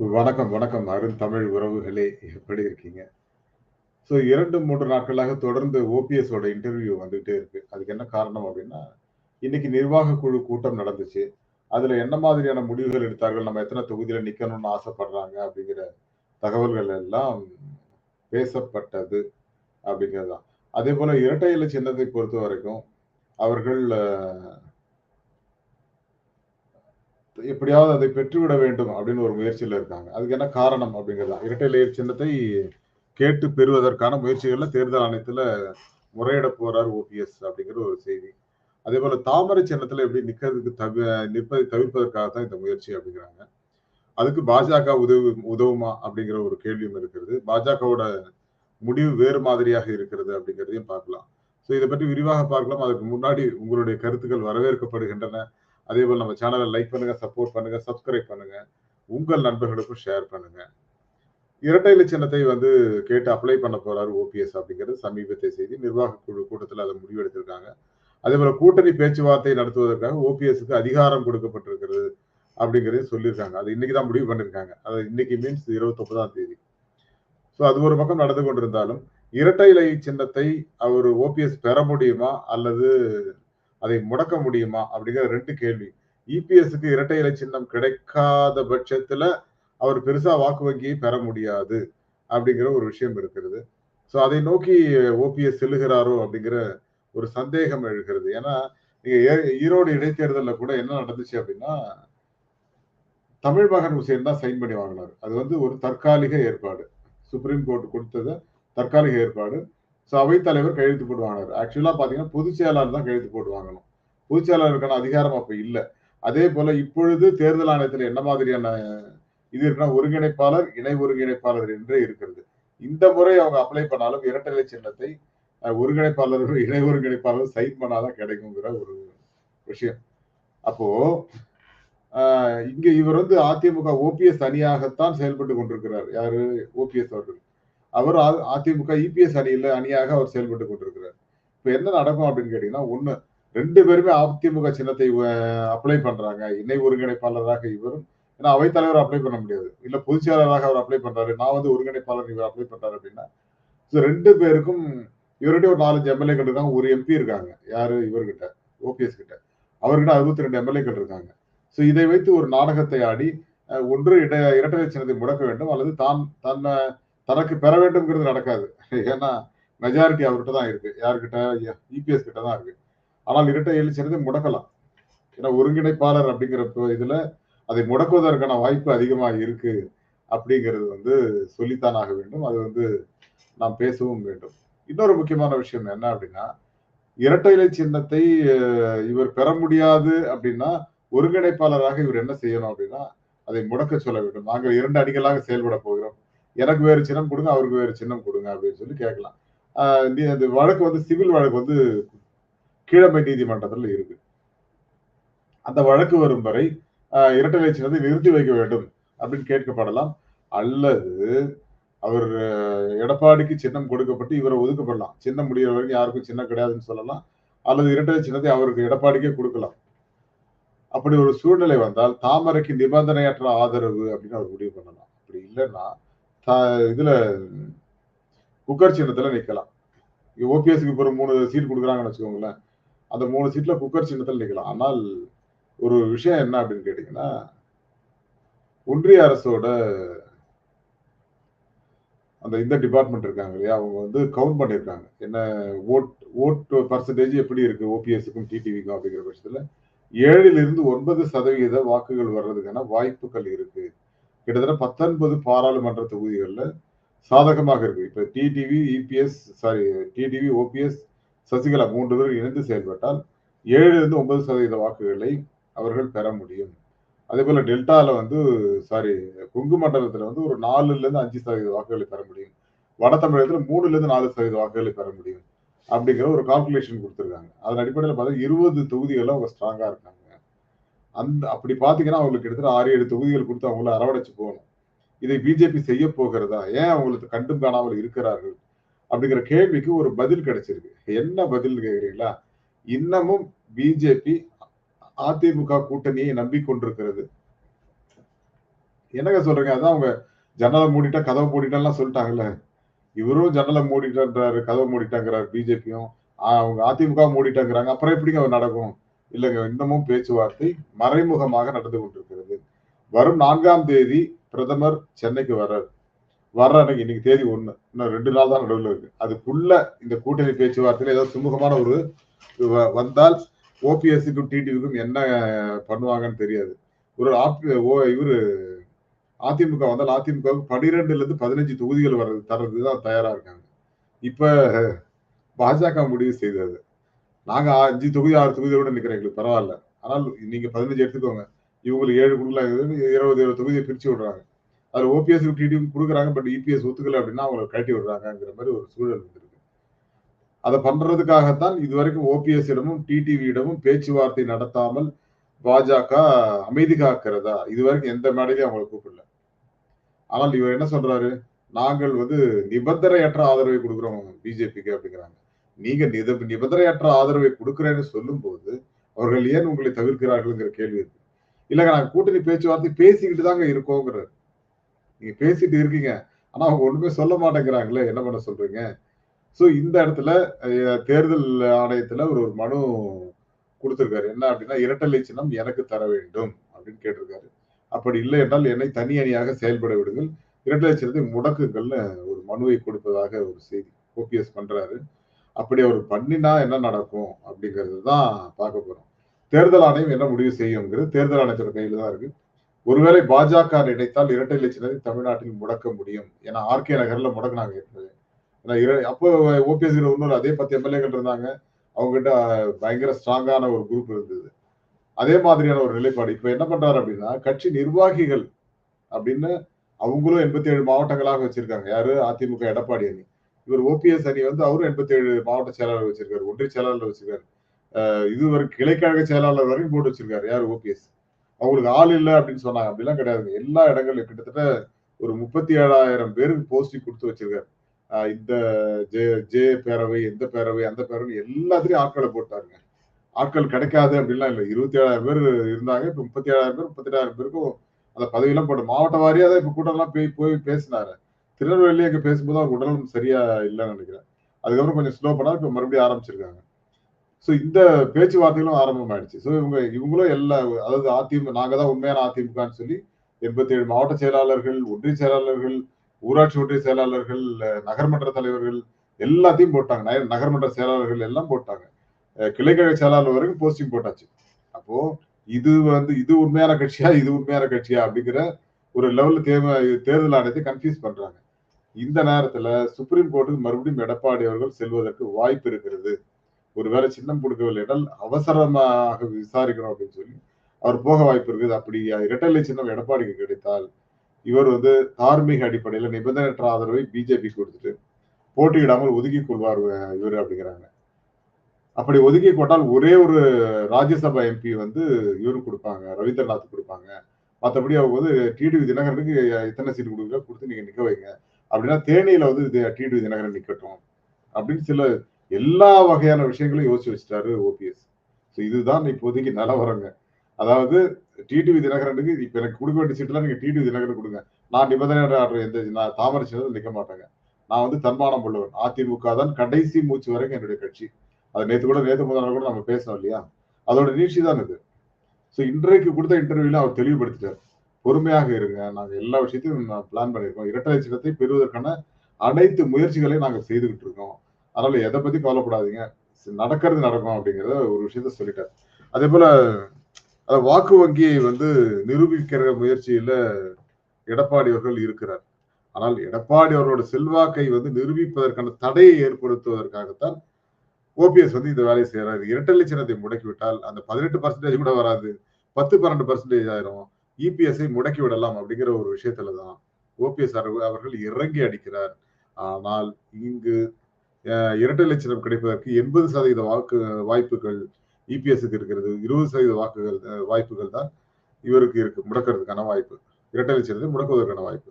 வணக்கம், வணக்கம். அருந்தமிழ் உறவுகளே! எப்படி இருக்கீங்க? 2, 3 நாட்களாக தொடர்ந்து ஓபிஎஸ் ஓட இன்டர்வியூ வந்துட்டே இருக்கு. அதுக்கு என்ன காரணம் அப்டின்னா, இன்னைக்கு நிர்வாக குழு கூட்டம் நடந்துச்சு. அதுல என்ன மாதிரியான முடிவுகள் எடுத்தார்கள்? நம்ம எத்தன தொகுதியில நிக்கணும்னு ஆசைப்படுறாங்க? அப்படிங்கிற தகவல்கள் எல்லாம் பேசப்பட்டது அப்படிங்கிறது தான். அதேபோல இரட்டை இலை சின்னத்தை பொறுத்தவரைக்கும், அவர்கள் எப்படியாவது அதை பெற்றுவிட வேண்டும் அப்படின்னு ஒரு முயற்சியில இருக்காங்க. அதுக்கு என்ன காரணம் அப்படிங்கிறது தான். இரட்டை இலை சின்னத்தை கேட்டு பெறுவதற்கான முயற்சிகள்ல தேர்தல் ஆணையத்துல முறையிட போறார் ஓபிஎஸ் அப்படிங்கிற ஒரு செய்தி. அதேபோல தாமரை சின்னத்துல எப்படி நிக்கிறதுக்கு நிற்பதை தவிர்ப்பதற்காக தான் இந்த முயற்சி அப்படிங்கிறாங்க. அதுக்கு பாஜக உதவுமா அப்படிங்கிற ஒரு கேள்வியும் இருக்கிறது. பாஜகவோட முடிவு வேறு மாதிரியாக இருக்கிறது அப்படிங்கிறதையும் பார்க்கலாம். இத பற்றி விரிவாக பார்க்கலாம். அதுக்கு முன்னாடி உங்களுடைய கருத்துக்கள் வரவேற்கப்படுகின்றன. அதேபோல நம்ம சேனல லைக் பண்ணுங்க, சப்போர்ட் பண்ணுங்க, சப்ஸ்கிரைப் பண்ணுங்க. உங்கள் நண்பர்களுக்கும் ஷேர் பண்ணுங்க. இரட்டை இலை சின்னத்தை கேட்டு அப்ளை பண்ண போறாரு ஓபிஎஸ் அப்படிங்கிறது சமீபத்திய செய்தி. நிர்வாக குழு கூட்டத்துல அத முடிவெடுத்திருக்காங்க. அதேபோல கூட்டணி பேச்சுவார்த்தை நடத்துவதற்காக ஓபிஎஸ்க்கு அதிகாரம் கொடுக்கப்பட்டிருக்கிறது அப்படிங்கிறதையும் சொல்லியிருக்காங்க. அது இன்னைக்கு தான் முடிவு பண்ணியிருக்காங்க. அது இன்னைக்கு மீன்ஸ் 29ஆம் தேதி. அது ஒரு பக்கம் நடந்து கொண்டிருந்தாலும், இரட்டை இலை சின்னத்தை அவரு ஓபிஎஸ் பெற முடியுமா? அல்லது அதை முடக்க முடியுமா? அப்படிங்கிற 2 கேள்வி. இபிஎஸ்க்கு இரட்டை இலை சின்னம் கிடைக்காத பட்சத்துல, அவர் பெருசா வாக்கு வங்கியை பெற முடியாது. அப்படிங்கிற ஒரு விஷயம் இருக்கிறது. அதை நோக்கி ஓபிஎஸ் செல்லுகிறாரோ அப்படிங்கிற ஒரு சந்தேகம் எழுகிறது. ஏன்னா, நீங்க ஈரோடு இடைத்தேர்தல்ல கூட என்ன நடந்துச்சு அப்படின்னா, தமிழ் மகன் ஹுசேன் தான் சைன் பண்ணி வாங்குனாரு. அது ஒரு தற்காலிக ஏற்பாடு. சுப்ரீம் கோர்ட் குடுத்தது தற்காலிக ஏற்பாடு. அவைத்தலைவர் கையெழுத்து போட்டு வாங்குனாரு. ஆக்சுவலா பார்த்தீங்கன்னா, பொதுச் செயலாளர் தான் கையெழுத்து போட்டு வாங்கணும். பொதுச் செயலாளருக்கான அதிகாரம் அப்ப இல்ல. அதேபோல இப்பொழுது தேர்தல் ஆணையத்துல என்ன மாதிரியான இது இருக்குன்னா, ஒருங்கிணைப்பாளர், இணை ஒருங்கிணைப்பாளர் என்றே இருக்கிறது. இந்த முறை அவங்க அப்ளை பண்ணாலும் இரட்டை இலை சின்னத்தை ஒருங்கிணைப்பாளரும், இணை ஒருங்கிணைப்பாளரும் சைன் பண்ணா தான் கிடைக்குங்கிற ஒரு விஷயம். அப்போ இங்க இவர் அதிமுக ஓபிஎஸ் அணியாகத்தான் செயல்பட்டுக் கொண்டிருக்கிறார். யாரு? ஓபிஎஸ் அவர்கள். அவர் அதிமுக இபிஎஸ் அணியாக அவர் செயல்பட்டுக் கொண்டிருக்கிறார். இப்ப என்ன நடக்கும் அப்படின்னு கேட்டீங்கன்னா, 1 2 பேருமே அதிமுக சின்னத்தை அப்ளை பண்றாங்க. இணை ஒருங்கிணைப்பாளராக இவரும் ஏன்னா அவைத்தலைவர் அப்ளை பண்ண முடியாது. இல்ல பொதுச் செயலாளராக அவர் அப்ளை பண்றாரு. நான் ஒருங்கிணைப்பாளர் இவர் அப்ளை பண்றாரு அப்படின்னா, 2 பேருக்கும் இவர்கிட்ட ஒரு 4, 5 எம்எல்ஏக்கள் இருக்காங்க. ஒரு எம்பி இருக்காங்க. யாரு? இவர்கிட்ட. ஓபிஎஸ் கிட்ட. அவர்கிட்ட 62 எம்எல்ஏக்கள் இருக்காங்க. இதை வைத்து ஒரு நாடகத்தை ஆடி, ஒன்று இரட்டை இலை சின்னத்தை முடக்க வேண்டும் அல்லது தனக்கு பெற வேண்டும்ங்கிறது நடக்காது. ஏன்னா மெஜாரிட்டி அவர்கிட்ட தான் இருக்கு. யார்கிட்ட? இபிஎஸ் கிட்ட தான் இருக்கு. ஆனால் இரட்டை இலை சின்னத்தை முடக்கலாம். ஏன்னா ஒருங்கிணைப்பாளர் அப்படிங்கிற இதுல அதை முடக்குவதற்கான வாய்ப்பு அதிகமா இருக்கு அப்படிங்கிறது சொல்லித்தான் ஆக வேண்டும். அது நாம் பேசவும் வேண்டும். இன்னொரு முக்கியமான விஷயம் என்ன அப்படின்னா, இரட்டை இலை சின்னத்தை இவர் பெற முடியாது அப்படின்னா, ஒருங்கிணைப்பாளராக இவர் என்ன செய்யணும் அப்படின்னா, அதை முடக்க சொல்ல வேண்டும். நாங்கள் 2 அணிகளாக செயல்பட போகிறோம். எனக்கு வேறு சின்னம் குடுங்க, அவருக்கு வேறு சின்னம் குடுங்க அப்படின்னு சொல்லி கேட்கலாம். அந்த வழக்கு சிவில் வழக்கு கீழமை நீதிமன்றத்துல இருக்கு. அந்த வழக்கு வரும் வரை இரட்டை இலை சின்னத்தை நிறுத்தி வைக்க வேண்டும் அப்படின்னு கேட்கப்படலாம். அல்லது அவர் எடப்பாடிக்கு சின்னம் கொடுக்கப்பட்டு இவரை ஒதுக்கப்படலாம். சின்னம் முடிகிற வரைக்கும் யாருக்கும் சின்னம் கிடையாதுன்னு சொல்லலாம். அல்லது இரட்டை இலை சின்னத்தை அவருக்கு எடப்பாடிக்கே குடுக்கலாம். அப்படி ஒரு சூழ்நிலை வந்தால் தாமரைக்கு நிபந்தனையற்ற ஆதரவு அப்படின்னு அவர் முடிவு பண்ணலாம். அப்படி இல்லைன்னா இதுல குக்கர் சின்னத்துல நிக்கலாம். ஓபிஎஸ்க்கு இப்போ ஒரு 3 சீட் குடுக்குறாங்கன்னு வச்சுக்கோங்களேன். அந்த 3 சீட்ல குக்கர் சின்னத்துல நிக்கலாம். ஆனால் ஒரு விஷயம் என்ன அப்படின்னு கேட்டீங்கன்னா, ஒன்றிய அரசோட இந்த டிபார்ட்மெண்ட் இருக்காங்க இல்லையா? அவங்க கவுண்ட் பண்ணியிருக்காங்க. என்ன ஓட் ஓட் பெர்சன்டேஜ் எப்படி இருக்கு ஓபிஎஸ்க்கும், டிடிவிக்கும் அப்படிங்கிற பட்சத்துல 7லிருந்து 9% வாக்குகள் வர்றதுக்கான வாய்ப்புகள் இருக்கு. கிட்டத்தட்ட 19 பாராளுமன்ற தொகுதிகள்ல சாதகமாக இருக்கு. இப்ப TTV, EPS TTV, OPS, Sasikala 3 பேரும் இணைந்து செயல்பட்டால் 7லிருந்து 9% வாக்குகளை அவர்கள் பெற முடியும். அதேபோல டெல்டால கொங்கு மண்டலத்துல ஒரு 4லிருந்து 5% வாக்குகளை பெற முடியும். வட தமிழகத்துல 3லிருந்து 4% வாக்குகளை பெற முடியும். அப்படிங்கிற ஒரு கால்குலேஷன் குடுத்திருக்காங்க. அதன் அடிப்படையில பார்த்தா 20 தொகுதிகள்ல அவங்க ஸ்ட்ராங்கா இருக்காங்க. அப்படி பார்த்தீங்கன்னா, அவங்களுக்கு கிட்டத்தட்ட 6, 7 தொகுதிகள் குடுத்து அவங்கள அரவணைச்சு போகணும். இதை பிஜேபி செய்ய போகிறதா? ஏன் அவங்களுக்கு கண்டும் காணாமல் இருக்கிறார்கள்? அப்படிங்கிற கேள்விக்கு ஒரு பதில் கிடைச்சிருக்கு. என்ன பதில்னு கேட்கிறீங்களா? இன்னமும் பிஜேபி அதிமுக கூட்டணியை நம்பிக்கொண்டிருக்கிறது. என்னங்க சொல்றீங்க? அதான் அவங்க ஜன்னல மூடிட்டா, கதவ மூடிட்டான்லாம் சொல்லிட்டாங்கல்ல. இவரும் ஜன்னல மூடிட்டேன்றாரு, கதவ மூடிட்டேங்கிறாரு பிஜேபியும். அவங்க அதிமுக மூடிட்டேங்கிறாங்க. அப்புறம் எப்படிங்க அது நடக்கும்? இல்லங்க, இன்னமும் பேச்சுவார்த்தை மறைமுகமாக நடந்து கொண்டிருக்கிறது. வரும் 4ஆம் தேதி பிரதமர் சென்னைக்கு வர்றாரு. வர்ற அன்னைக்கு இன்னைக்கு தேதி 1. இன்னும் 2 நாள் தான் நடுவுல இருக்கு. அதுக்குள்ள இந்த கூட்டணி பேச்சுவார்த்தையில ஏதோ சுமூகமான ஒரு வந்தால் ஓபிஎஸ்க்கும் டிடிவிக்கும் என்ன பண்ணுவாங்கன்னு தெரியாது. ஒரு இவரு அதிமுக வந்தால் அதிமுகவுக்கு 12ல இருந்து 15 தொகுதிகள் தர்றதுக்கு தான் தயாரா இருக்காங்க. இப்ப பாஜக முடிவு செய்தது. நாங்க 5 தொகுதி, 6 தொகுதியோட நிக்கிறோம். எங்களுக்கு பரவால்ல. ஆனால் நீங்க 15 எடுத்துக்கோங்க. இவங்களுக்கு 7 குடுக்கலாம். 20 தொகுதிய பிரிச்சு விடுறாங்க. அதுல ஓபிஎஸ்க்கும் டிடிவிக்கும் குடுக்குறாங்க. பட் இபிஎஸ் ஒத்துக்கல அப்படின்னா அவங்கள கழட்டி விடுறாங்கங்கிற மாரி ஒரு சூழல் வந்திருக்கு. அத பண்றதுக்காகத்தான் இதுவரைக்கும் ஓபிஎஸ் இடமும், டிடிவியிடமும் பேச்சுவார்த்தை நடத்தாமல் பாஜக அமைதி காக்கிறதா? இதுவரைக்கும் எந்த மேடையிலயும் அவங்கள கூப்பிடல. ஆனால் இவர் என்ன சொல்றாரு? நாங்கள் வந்து நிபந்தனையற்ற ஆதரவை குடுக்குறோம் பிஜேபிக்கு அப்படிங்கிறாங்க. நீங்க நிபந்தனையற்ற ஆதரவை குடுக்கிறேன்னு சொல்லும்போது, அவர்கள் ஏன் உங்களை தவிர்க்கிறார்கள்ங்கிற கேள்வி இருக்கு. இல்லங்க, நாங்க கூட்டணி பேச்சுவார்த்தை பேசிக்கிட்டு தாங்க இருக்கோங்கிறாரு. நீங்க பேசிட்டு இருக்கீங்க. ஆனா அவங்க ஒண்ணுமே சொல்ல மாட்டேங்கிறாங்களே! என்ன பண்ண சொல்றீங்க? சோ இந்த இடத்துல தேர்தல் ஆணையத்துல ஒரு ஒரு மனு குடுத்திருக்காரு. என்ன அப்படின்னா, இரட்டை சின்னம் எனக்கு தர வேண்டும் அப்படின்னு கேட்டிருக்காரு. அப்படி இல்லை என்றால் என்னை தனி அணியாக செயல்பட விடுங்கள். இரட்டை சின்னத்தை முடக்குங்கள்னு ஒரு மனுவை கொடுப்பதாக ஒரு செய்தி ஓபிஎஸ் பண்றாரு. அப்படி அவர் பண்ணினா என்ன நடக்கும் அப்படிங்கிறது தான் பார்க்க போறோம். தேர்தல் ஆணையம் என்ன முடிவு செய்யுங்கிறது தேர்தல் ஆணையத்தோட கையில தான் இருக்கு. ஒருவேளை பாஜக நினைத்தால் இரட்டை இலை சின்னத்தை தமிழ்நாட்டில் முடக்க முடியும். ஏன்னா ஆர்கே நகர்ல முடக்குனாங்க ஏற்கனவே. அப்போ ஓபிஎஸ் இன்னொரு அதே 10 எம்எல்ஏக்கள் இருந்தாங்க. அவங்ககிட்ட பயங்கர ஸ்ட்ராங்கான ஒரு குரூப் இருந்தது. அதே மாதிரியான ஒரு நிலைப்பாடு. இப்ப என்ன பண்றாரு அப்படின்னா, கட்சி நிர்வாகிகள் அப்படின்னு அவங்களும் 87 மாவட்டங்களாக வச்சிருக்காங்க. யாரு? அதிமுக எடப்பாடி அணி. இவர் ஓபிஎஸ் அணி வந்து அவரும் 87 மாவட்ட செயலாளர் வச்சிருக்காரு. ஒன்றிய செயலாளர் வச்சிருக்காரு. இதுவரை கிளைக்கழக செயலாளர் வரைக்கும் போட்டு வச்சிருக்காரு. யாரு? ஓபிஎஸ். அவங்களுக்கு ஆள் இல்ல அப்படின்னு சொன்னாங்க. அப்படிலாம் கிடையாதுங்க. எல்லா இடங்கள்லயும் கிட்டத்தட்ட ஒரு 37,000 பேருக்கு போஸ்டிங் குடுத்து வச்சிருக்காரு. இந்த ஜே ஜே பேரவை, எந்த பேரவை, அந்த பேரவை எல்லாத்துலயும் ஆட்கள போட்டாருங்க. ஆட்கள் கிடைக்காது அப்படின்லாம் இல்ல. 27,000 பேர் இருந்தாங்க. இப்ப 37,000 பேர், 38,000 பேருக்கும் அந்த பதவியெல்லாம் போட்டு மாவட்ட வாரியா தான் இப்ப கூட்டம்லாம் போய் பேசினாரு. திருநெல்வேலியில எங்க பேசும்போது அவர் உடல்நலம் சரியா இல்லன்னு நினைக்கிறேன். அதுக்கப்புறம் கொஞ்சம் ஸ்லோ பண்ணாரு. இப்ப மறுபடியும் ஆரம்பிச்சிருக்காங்க. சோ இந்த பேச்சுவார்த்தைகளும் ஆரம்பமாயிடுச்சு. சோ இவங்களும் அதாவது நாங்க தான் உண்மையான அதிமுகன்னு சொல்லி 87 மாவட்ட செயலாளர்கள், ஒன்றிய செயலாளர்கள், ஊராட்சி ஒன்றிய செயலாளர்கள், நகர்மன்ற தலைவர்கள் எல்லாத்தையும் போட்டாங்க. நகர்மன்ற செயலாளர்கள் எல்லாம் போட்டாங்க. கிளைக்கழக செயலாளர் வரைக்கும் போஸ்டிங் போட்டாச்சு. அப்போ இது உண்மையான கட்சியா, இது உண்மையான கட்சியா அப்படிங்கிற ஒரு லெவல்ல தேர்தல் ஆணையத்தை கன்ஃபியூஸ் பண்றாங்க. இந்த நேரத்துல சுப்ரீம் கோர்ட்டுக்கு மறுபடியும் எடப்பாடி அவர்கள் செல்வதற்கு வாய்ப்பு இருக்கிறது. ஒருவேளை சின்னம் கொடுக்கவில்லை என்றால் அவசரமாக விசாரிக்கணும் அப்படின்னு சொல்லி அவர் போக வாய்ப்பு இருக்குது. அப்படி இரட்டை இலை சின்னம் எடப்பாடிக்கு கிடைத்தால் இவர் வந்து தார்மீக அடிப்படையில நிபந்தனையற்ற ஆதரவை பிஜேபி கொடுத்துட்டு போட்டியிடாமல் ஒதுக்கிக் கொள்வார் இவர் அப்படிங்கிறாங்க. அப்படி ஒதுக்கி கொண்டால் ஒரே ஒரு ராஜ்யசபா எம்பி வந்து இவரு கொடுப்பாங்க, ரவீந்திரநாத் கொடுப்பாங்க. மத்தபடி அவங்க வந்து டிடிவி தினகரனுக்கு இத்தனை சீட் கொடுத்து நீங்க நிக்க வைங்க. அப்படின்னா தேனியில வந்து டிடிவி தினகரன் நிக்கட்டும் அப்படின்னு எல்லா வகையான விஷயங்களையும் யோசிச்சு வச்சுட்டாரு ஓபிஎஸ். இதுதான் இப்போதைக்கு நிலவரங்க. அதாவது டிடிவி தினகரனுக்கு இப்ப எனக்கு கொடுக்க வேண்டிய சீட்லாம் நீங்க டிடிவி தினகரன் கொடுங்க. நான் நிபந்தனையற்ற நான் தாமரை சின்னத்தில் நிக்க மாட்டேங்க. நான் வந்து தன்மானம் உள்ளவன். அதிமுக தான் கடைசி மூச்சு வரைக்கும் என்னுடைய கட்சி. அது நேத்து முதல் நாள் கூட நம்ம பேசணும் இல்லையா? அதோட நீட்சி தான் இது. இன்றைக்கு கொடுத்த இன்டர்வியூல அவர் தெளிவுபடுத்திட்டார். பொறுமையாக இருங்க. நாங்க எல்லா விஷயத்தையும் பிளான் பண்ணியிருக்கோம். இரட்டை சின்னத்தை பெறுவதற்கான அனைத்து முயற்சிகளையும் நாங்க செய்துகிட்டு இருக்கோம். அதனால எதை பத்தி கவலைப்படாதீங்க. நடக்கிறது நடக்கும் அப்படிங்கிறத ஒரு விஷயத்த சொல்லிட்டார். அதே போல வாக்கு வங்கியை வந்து நிரூபிக்கிற முயற்சியில எடப்பாடி அவர்கள் இருக்கிறார். ஆனால் எடப்பாடி அவர்களோட செல்வாக்கை வந்து நிரூபிப்பதற்கான தடையை ஏற்படுத்துவதற்காகத்தான் ஓபிஎஸ் வந்து இந்த வேலையை செய்யறாரு. இரட்டை சின்னத்தை முடக்கிவிட்டால் அந்த 18% கூட வராது. 10-12% ஆயிரும். இபிஎஸ்ஐ முடக்கி விடலாம் அப்படிங்கிற ஒரு விஷயத்துலதான் ஓபிஎஸ் அவர்கள் இறங்கி அடிக்கிறார். ஆனால் இங்கு இரட்டை சின்னம் கிடைப்பதற்கு 80% வாய்ப்புகள் இபிஎஸ்க்கு இருக்கிறது. 20% வாய்ப்புகள் தான் இவருக்கு இருக்கு முடக்கிறதுக்கான வாய்ப்பு. இரட்டை சின்னத்தை முடக்குவதற்கான வாய்ப்பு.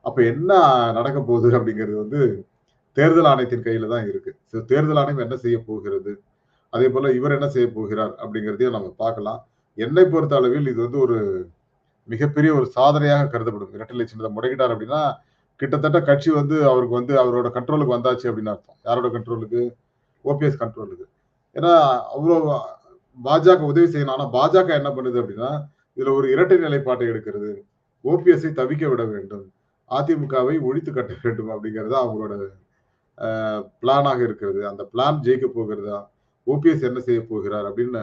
அப்ப என்ன நடக்க போகுது அப்படிங்கிறது வந்து தேர்தல் ஆணையத்தின் கையில தான் இருக்கு. தேர்தல் ஆணையம் என்ன செய்ய போகிறது, அதே போல இவர் என்ன செய்ய போகிறார் அப்படிங்கிறதையும் நம்ம பார்க்கலாம். என்னை பொறுத்த அளவில் இது வந்து ஒரு மிகப்பெரிய ஒரு சாதனையாக கருதப்படும். இரட்டை இலை சின்னத்தை முடக்கிட்டார் அப்படின்னா, கிட்டத்தட்ட கட்சி வந்து அவருக்கு வந்து அவரோட கண்ட்ரோலுக்கு வந்தாச்சு அப்படின்னு அர்த்தம். யாரோட கண்ட்ரோலுக்கு? ஓபிஎஸ் கண்ட்ரோலுக்கு. ஏன்னா, அவ்வளோ பாஜக உதவி செய்யணும். ஆனா பாஜக என்ன பண்ணுது அப்படின்னா, இதுல ஒரு இரட்டை நிலைப்பாட்டை எடுக்கிறது. ஓபிஎஸ்ஐ தவிக்க விட வேண்டும். அதிமுகவை ஒழித்து கட்ட வேண்டும் அப்படிங்கிறது அவங்களோட பிளானாக இருக்கிறது. அந்த பிளான் ஜெயிக்க போகிறதா? ஓபிஎஸ் என்ன செய்ய போகிறார்? அப்படின்னு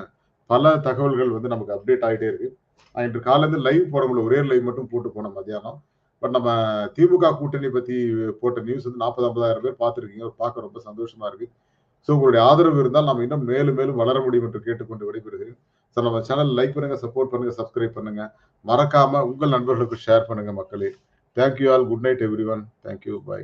பல தகவல்கள் வந்து நமக்கு அப்டேட் ஆயிட்டே இருக்கு. நான் இன்று காலையில லைவ் போட முடியல. ஒரே லைவ் மட்டும் போட்டு போனேன் மத்தியானம். பட் நம்ம திமுக கூட்டணி பத்தி போட்ட நியூஸ் வந்து 40, 50,000 பேர் பார்த்திருக்கீங்க. பார்க்க ரொம்ப சந்தோஷமா இருக்கு. ஸோ உங்களுடைய ஆதரவு இருந்தால் நாம் இன்னும் மேலும் மேலும் வளர முடியும் என்று கேட்டுக்கொண்டு விடைபெறுகிறேன். ஸோ நம்ம சேனல் லைக் பண்ணுங்க, சப்போர்ட் பண்ணுங்க, சப்ஸ்கிரைப் பண்ணுங்க. மறக்காம உங்கள் நண்பர்களுக்கு ஷேர் பண்ணுங்க மக்களே. Thank you all. Good night everyone. Thank you. By.